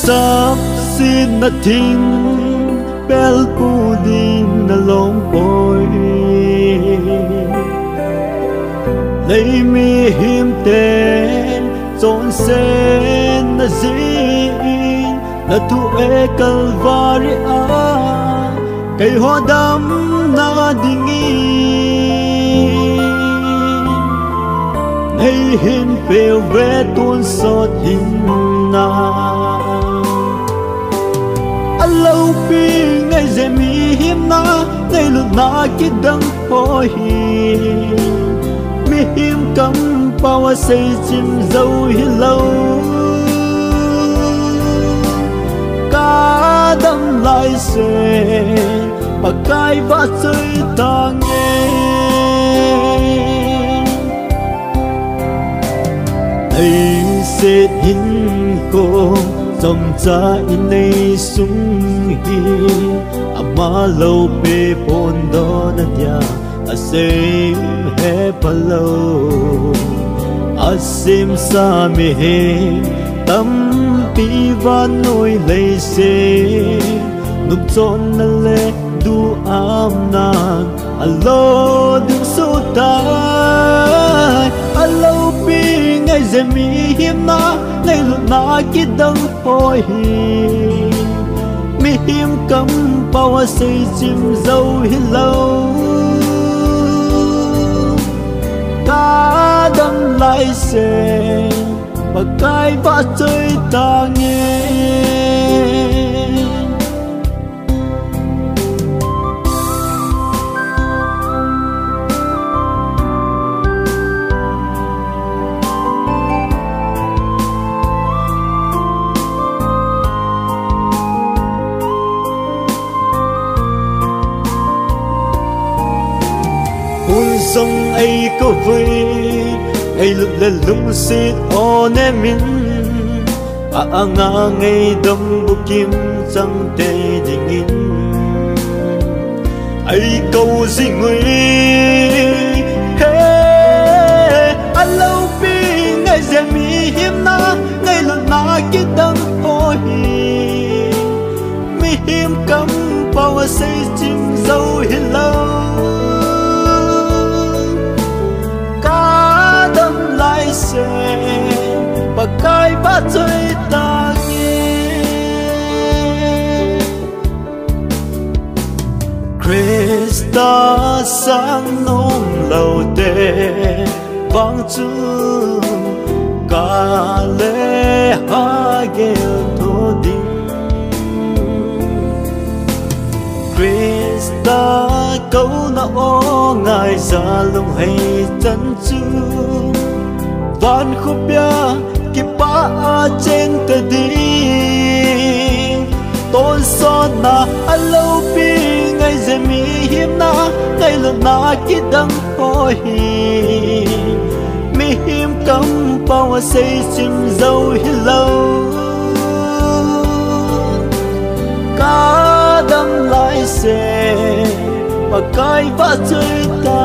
sắp xin na thinh bel pu din na long boy lấy mi hiểm tên trốn sen na zin na tu e calvary cây hoa đắm na dingi nay hin phèo ve tuôn sọt hin na lâu pi ngày dễ mi hiểm na ngày lúc na kia đắng hoi mi hiểm cắm bao say chim dâu hi lâu cá đâm lại xe và cái vắt chơi ta nghe đây sẽ hin cô dòng cha in đây sung hi ama lâu pe pon do na dia asem he palo asim sa me he tâm pi van noi lei se núp chon na le du am nan alo du so ta alo pi ngày dễ mi hiểm na ngày lúc na kia đắng hoi mi hiểm cắm bao say chim dâu hi lâu cá đâm lại xe và cái vã chơi ta nghe sông ấy có vui ngày lúc lên lung xịt ô nè min ngã ngày đông bu kim trăng tê đình in ấy câu gì người anh lâu pi ngày dễ mi hiểm na ngày lúc na kia đắng hoi mi hiểm cắm bao say chim dâu hi lâu và cái vã chơi ta nghe Krista sáng nôm lầu tê vang chung cả lễ ha gheo thô đinh Krista câu na ô ngài ra lung hay chân chung van khúc bia kịp ba trên tờ đi tôn son na alo pi ngày dễ mi hiểm na ngày lúc na kia đắng hoi mi hiểm cắm bao say chim dâu hi lâu cá đâm lại xe và cái vã chơi ta